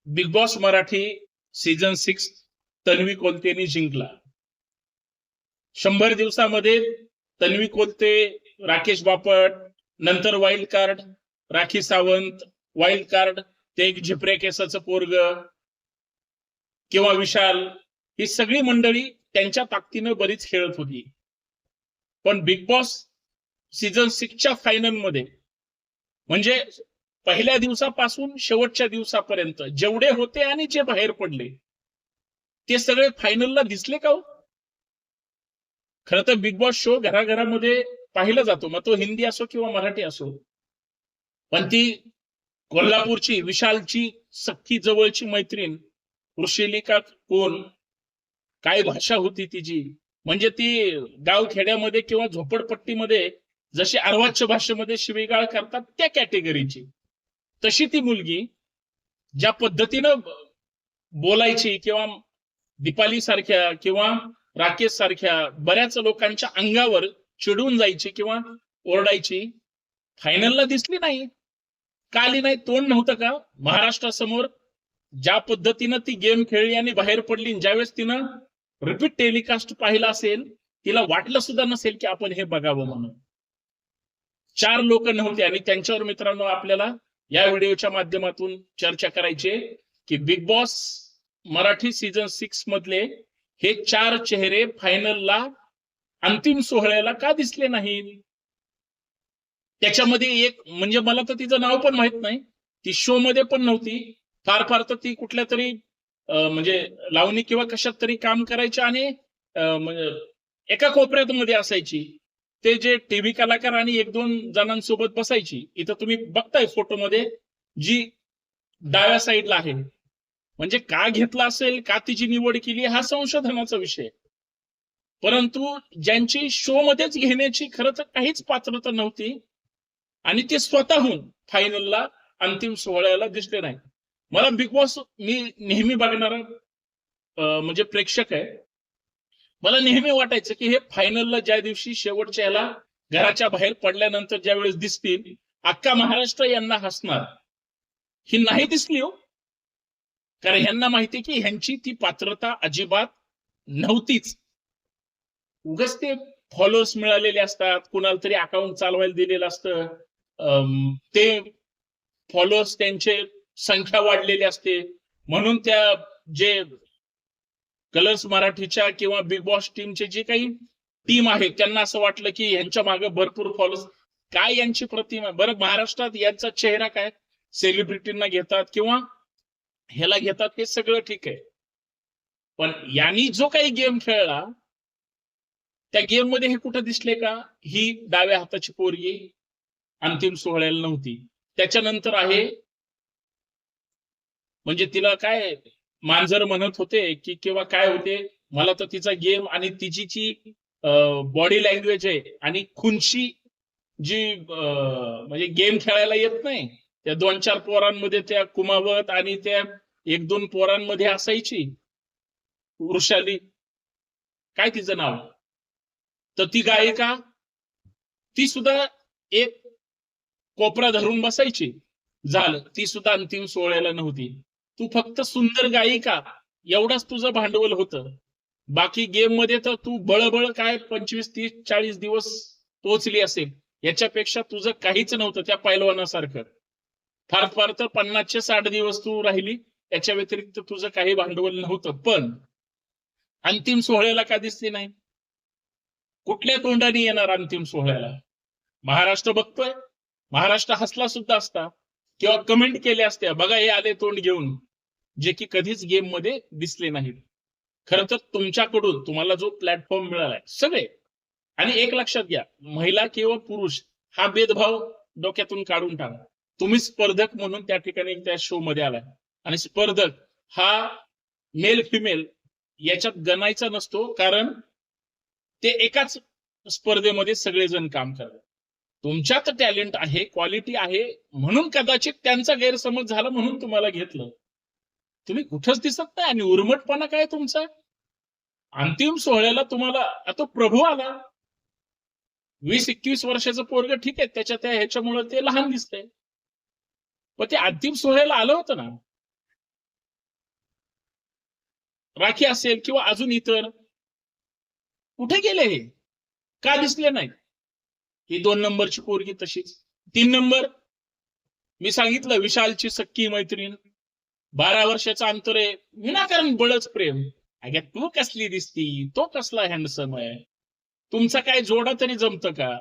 Big Boss Marathi season 6 Tanvi कोलतेने जिंकला. 100 दिवसामध्ये तन्वी कोलते, राकेश बापट, नंतर wild card Rakhi Sawant, wild card ते एक झिपऱ्या केसाचं पोरग किंवा विशाल, ही सगळी मंडळी त्यांच्या ताकदीनं बरीच खेळत होती. पण बिग बॉस सीझन 6च्या फायनल मध्ये, म्हणजे पहिल्या दिवसापासून शेवटच्या दिवसापर्यंत जेवढे होते आणि जे बाहेर पडले ते सगळे फायनलला दिसले का हो? खरं तर बिग बॉस शो घराघरामध्ये पाहिला जातो, मग तो हिंदी असो किंवा मराठी असो. पण ती कोल्हापूरची विशालची सख्खी जवळची मैत्रीण ऋषिलिका कोण, काय भाषा होती तिची, म्हणजे ती गाव खेड्यामध्ये किंवा झोपडपट्टीमध्ये जशी अर्वाच्य भाषेमध्ये शिवीगाळ करतात त्या कॅटेगरीची, तशी ती मुलगी ज्या पद्धतीनं बोलायची किंवा दीपाली सारख्या किंवा राकेश सारख्या बऱ्याच लोकांच्या अंगावर चिडून जायची किंवा ओरडायची, फायनलला दिसली नाही. का आली नाही? तोंड नव्हतं का महाराष्ट्रासमोर? ज्या पद्धतीनं ती गेम खेळली आणि बाहेर पडली, ज्यावेळेस तिनं रिपीट टेलिकास्ट पाहिला असेल, तिला वाटलं सुद्धा नसेल की आपण हे बघावं म्हणून. 4 लोक नव्हते आणि त्यांच्यावर मित्रांनो आपल्याला या व्हिडिओच्या माध्यमातून चर्चा करायची की बिग बॉस मराठी सीझन 6 मधले हे 4 चेहरे फायनलला अंतिम सोहळ्याला का दिसले नाहीत? त्याच्यामध्ये एक म्हणजे मला तर तिचं नाव पण माहित नाही, ती शो मध्ये पण नव्हती. फार फार तर ती कुठल्या तरी म्हणजे लावणी किंवा कशात तरी काम करायची आणि म्हणजे एका कोपऱ्यात मध्ये असायची. ते जे टीव्ही कलाकार आणि 1-2 जणांसोबत बसायची. इथं तुम्ही बघताय फोटोमध्ये जी डाव्या साईडला आहे. म्हणजे का घेतला असेल, का तिची निवड केली, हा संशोधनाचा विषय. परंतु ज्यांची शो मध्येच घेण्याची खरं तर काहीच पात्रता नव्हती आणि ते स्वतःहून फायनलला अंतिम सोहळ्याला दिसले नाही. मला बिग बॉस मी नेहमी बघणारा म्हणजे प्रेक्षक आहे. मला नेहमी वाटायचं की हे फायनलला ज्या दिवशी शेवटच्या ह्याला घराच्या बाहेर पडल्यानंतर ज्या वेळेस दिसतील, अख्खा महाराष्ट्र यांना हसणार. ही नाही दिसली हो, कारण ह्यांना माहिती की ह्यांची ती पात्रता अजिबात नव्हतीच. उगाच ते फॉलोअर्स मिळालेले असतात, कुणाला तरी अकाउंट चालवायला दिलेलं असतं, ते फॉलोअर्स त्यांचे संख्या वाढलेली असते, म्हणून त्या जे कलर्स मराठीच्या किंवा बिग बॉस टीमचे जे काही टीम आहे त्यांना असं वाटलं की यांच्या मागे भरपूर फॉलोअर्स. काय यांची प्रतिमा? बरं, महाराष्ट्रात यांचा चेहरा काय, सेलिब्रिटींना घेतात किंवा ह्याला घेतात, हे सगळं ठीक आहे. पण यांनी जो काही गेम खेळला त्या गेम मध्ये हे कुठं दिसले का? ही डाव्या हाताची पोरगी अंतिम सोहळ्याला नव्हती. त्याच्यानंतर आहे म्हणजे तिला काय मांजर म्हणत होते की किंवा काय होते, मला तर तिचा गेम आणि तिची जी बॉडी लँग्वेज आहे आणि खुनशी जी म्हणजे गेम खेळायला येत नाही, त्या 2-4 पोरांमध्ये त्या कुमावत आणि त्या 1-2 पोरांमध्ये असायची वृषाली, काय तिचं नाव, तर ती गायिका, ती सुद्धा एक कोपरा धरून बसायची. झालं, ती सुद्धा अंतिम सोहळ्याला नव्हती. तू फक्त सुंदर गायिका एवढाच तुझं भांडवल होतं. बाकी गेम मध्ये तर तू बळबळ काय 25, 30, 40 दिवस पोहोचली असेल, याच्यापेक्षा तुझं काहीच नव्हतं त्या पैलवानासारखं. फार फार तर 50चे 60 दिवस तू राहिली, याच्या व्यतिरिक्त तुझं काही भांडवल नव्हतं. पण अंतिम सोहळ्याला का दिसली नाही? कुठल्या तोंडाने येणार अंतिम सोहळ्याला? महाराष्ट्र बघतोय, महाराष्ट्र हसला सुद्धा असता किंवा कमेंट केल्या असत्या, बघा हे आले तोंड घेऊन, जे की कधीच गेम मध्ये दिसले नाहीत. खरं तर तुमच्याकडून तुम्हाला जो प्लॅटफॉर्म मिळालाय सगळे, आणि एक लक्षात घ्या, महिला किंवा पुरुष हा भेदभाव डोक्यातून काढून टाका. तुम्ही स्पर्धक म्हणून त्या ठिकाणी त्या शो मध्ये आलाय आणि स्पर्धक हा मेल फिमेल याच्यात गणायचा नसतो, कारण ते एकाच स्पर्धेमध्ये सगळेजण काम करतात. तुमच्यात टॅलेंट आहे, क्वालिटी आहे, म्हणून कदाचित त्यांचा गैरसमज झाला म्हणून तुम्हाला घेतलं. तुम्ही कुठंच दिसत नाही आणि उर्मटपणा काय तुमचा? अंतिम सोहळ्याला तुम्हाला आता प्रभू आला, 20-21 वर्षाचं पोरग, ठीक आहे, त्याच्या त्या ह्याच्यामुळे ते लहान दिसतंय, पण ते अंतिम सोहळ्याला आलं होतं ना. राखी असेल किंवा अजून इतर, कुठे गेले हे? का दिसले नाही? ही 2 नंबरची पोरगी तशीच. 3 नंबर मी सांगितलं, विशालची सख्खी मैत्रीण, 12 वर्षाचं अंतर आहे, विनाकारण बळच प्रेम. अगं तू कसली दिसती, तो कसला हँडसम आहे, तुमचा काय जोडा तरी जमतं का?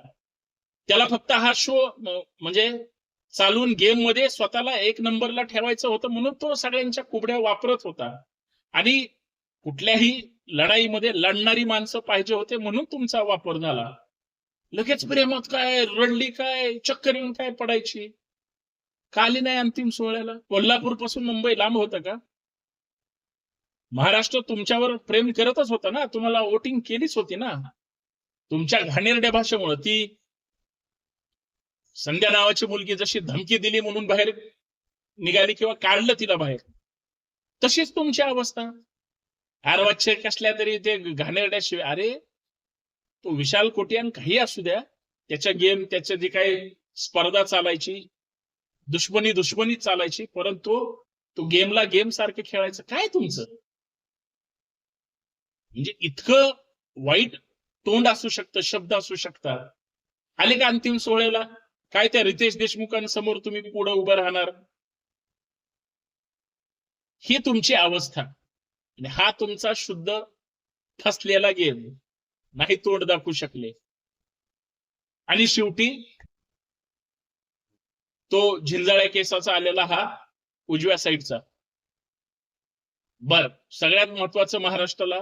त्याला फक्त हा शो म्हणजे चालून गेम मध्ये स्वतःला 1 नंबरला ठेवायचं होतं, म्हणून तो सगळ्यांच्या कुबड्या वापरत होता. आणि कुठल्याही लढाईमध्ये लढणारी माणसं पाहिजे होते, म्हणून तुमचा वापर झाला. लगेच प्रेमात काय रडली, काय चक्कर येऊन काय पडायची? का आली नाही अंतिम सोहळ्याला? कोल्हापूर पासून मुंबई लांब होतं का? महाराष्ट्र तुमच्यावर प्रेम करतच होता ना, तुम्हाला वोटिंग केलीच होती ना. तुमच्या घाणेरड्या भाषेमुळे ती संध्या नावाची मुलगी जशी धमकी दिली म्हणून बाहेर निघाली किंवा काढलं तिला बाहेर, तशीच तुमची अवस्था. आरवाचे कसल्या तरी ते घाणेरड्या शिवाय. अरे तो विशाल कोटियान काही असू द्या, त्याच्या गेम, त्याच्या जी काही स्पर्धा चालायची, दुश्मनी चालायची, परंतु तो गेमला गेम सारखे खेळायचं. काय तुमचं म्हणजे इतकं वाईट तोंड असू शकतं, शब्द असू शकतात. आले का अंतिम सोहळ्याला? काय त्या रितेश देशमुखांसमोर तुम्ही पुढे उभं राहणार? ही तुमची अवस्था आणि हा तुमचा शुद्ध फसलेला गेम. नाही तोंड दाखवू शकले. आणि शेवटी तो झिंजाळ्या केसाचा आलेला हा उजव्या साईडचा. बर, सगळ्यात महत्वाचं महाराष्ट्राला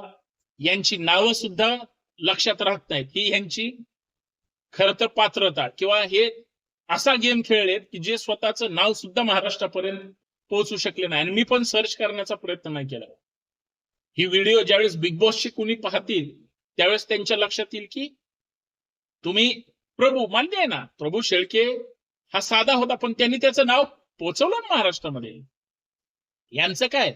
यांची नावं सुद्धा लक्षात राहत नाहीत. ही यांची खरं तर पात्रता, किंवा हे असा गेम खेळलेत की जे स्वतःचं नाव सुद्धा महाराष्ट्रापर्यंत पोहोचू शकले नाही. आणि मी पण सर्च करण्याचा प्रयत्न नाही केला. ही व्हिडिओ ज्यावेळेस बिग बॉसची कुणी पाहतील त्यावेळेस त्यांच्या लक्षात येईल की तुम्ही प्रभू मान्य आहे ना, प्रभू शेळके हा साधा होता, पण त्यांनी त्याचं नाव पोहोचवलं ना महाराष्ट्रामध्ये. यांचं काय?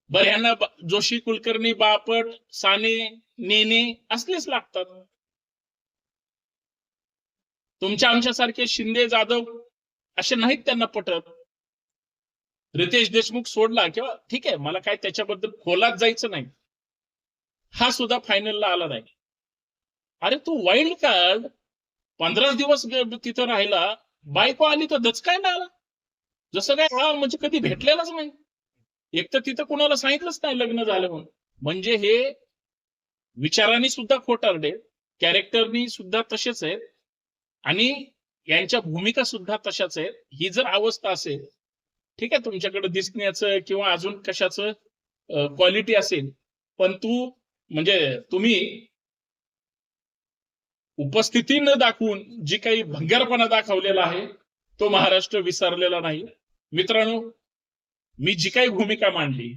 बरं, यांना जोशी, कुलकर्णी, बापट, साने, नेने असलेच लागतात. तुमच्या आमच्यासारखे शिंदे, जाधव असे नाहीत त्यांना पटत. रितेश देशमुख सोडला किंवा ठीक आहे, मला काय त्याच्याबद्दल खोलात जायचं नाही, हा सुद्धा फायनलला आला नाही. अरे तू वाईल्ड कार्ड 15 दिवस तिथं राहिला, बायको आली तर दचकायला आला, जसं काय हा म्हणजे कधी भेटलेलाच नाही. एक तर तिथं कुणाला सांगितलंच नाही लग्न झालं म्हणून. म्हणजे हे विचारांनी सुद्धा खोटारडे, कॅरेक्टरनी सुद्धा तसेच आहेत, आणि यांच्या भूमिका सुद्धा तशाच आहेत. ही जर अवस्था असेल, ठीक आहे, तुमच्याकडे दिसण्याचं किंवा अजून कशाचं क्वालिटी असेल, पण तुम्ही उपस्थिती न दाखवून जी काही भंगारपणा दाखवलेला आहे तो महाराष्ट्र विसरलेला नाही. मित्रांनो, मी जी काही भूमिका मांडली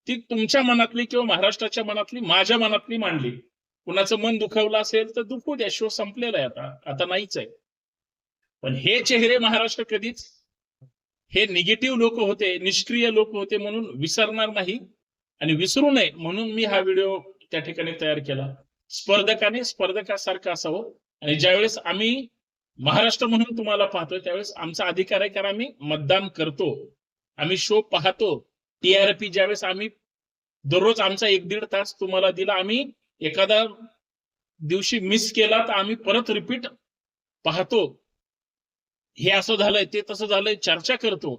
ती तुमच्या मनातली किंवा महाराष्ट्राच्या मनातली, माझ्या मनातली मांडली. कुणाचं मन दुखावलं असेल तर दुखू द्या, शो संपलेला आहे, आता नाहीच आहे. पण हे चेहरे महाराष्ट्र कधीच, हे निगेटिव्ह लोक होते, निष्क्रिय लोक होते म्हणून विसरणार नाही, आणि विसरू नये म्हणून मी हा व्हिडिओ त्या ठिकाणी तयार केला. स्पर्धकाने स्पर्धकासारखं असावं. आणि ज्यावेळेस आम्ही महाराष्ट्र म्हणून तुम्हाला पाहतोय त्यावेळेस आमचा अधिकार आहे, कारण आम्ही मतदान करतो, आम्ही शो पाहतो. टीआरपी ज्यावेळेस आम्ही दररोज आमचा 1-1.5 तास तुम्हाला दिला, आम्ही एखादा दिवशी मिस केला तर आम्ही परत रिपीट पाहतो. हे असं झालंय, ते तसं झालंय, चर्चा करतो,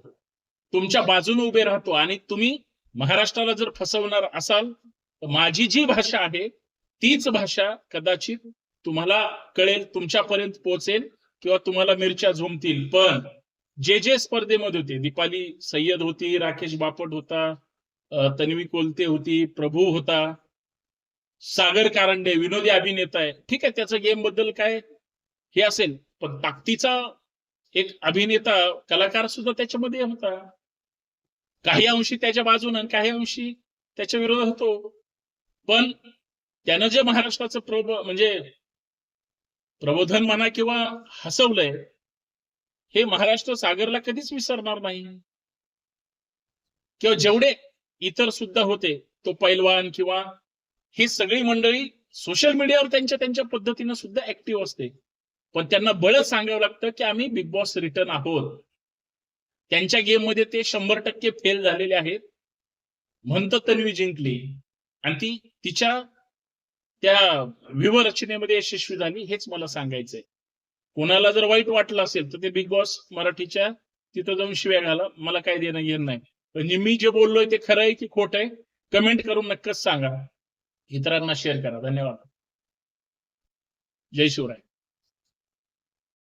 तुमच्या बाजूने उभे राहतो. आणि तुम्ही महाराष्ट्राला जर फसवणार असाल तर माझी जी भाषा आहे तीच भाषा कदाचित तुम्हाला कळेल, तुमच्यापर्यंत पोहोचेल, किंवा तुम्हाला मिरच्या झोमतील. पण जे स्पर्धेमध्ये होते, दीपाली सय्यद होती, राकेश बापट होता, तन्वी कोलते होती, प्रभू होता, सागर कारंडे विनोदी अभिनेता आहे, ठीक आहे, त्याचं गेम बद्दल काय हे असेल, पण ताकदीचा एक अभिनेता, कलाकार सुद्धा त्याच्यामध्ये होता. काही अंशी त्याच्या बाजूने, काही अंशी त्याच्या विरोधात होतो. पण त्यानं जे महाराष्ट्राचं प्रबोधन म्हणा किंवा हसवलंय, हे महाराष्ट्र सागरला कधीच विसरणार नाही. किंवा जेवढे इतर सुद्धा होते, तो पैलवान किंवा ही सगळी मंडळी सोशल मीडियावर त्यांच्या पद्धतीनं सुद्धा ऍक्टिव्ह असते, पण त्यांना बळच सांगावं लागतं की आम्ही बिग बॉस रिटर्न आहोत. त्यांच्या गेम मध्ये ते 100% फेल झालेले आहेत. म्हणतं तन्वी जिंकली आणि ती तिच्या त्या व्यूहरचनेमध्ये यशस्वी झाली, हेच मला सांगायचंय. कोणाला जर वाईट वाटलं असेल तर ते बिग बॉस मराठीच्या तिथं जाऊन शिव्या घाला, मला काही देणं घेणं नाही. पण मी जे बोललोय ते खरं आहे की खोटं आहे, कमेंट करून नक्कीच सांगा. इतरांना शेअर करा. धन्यवाद. जय शिवराय.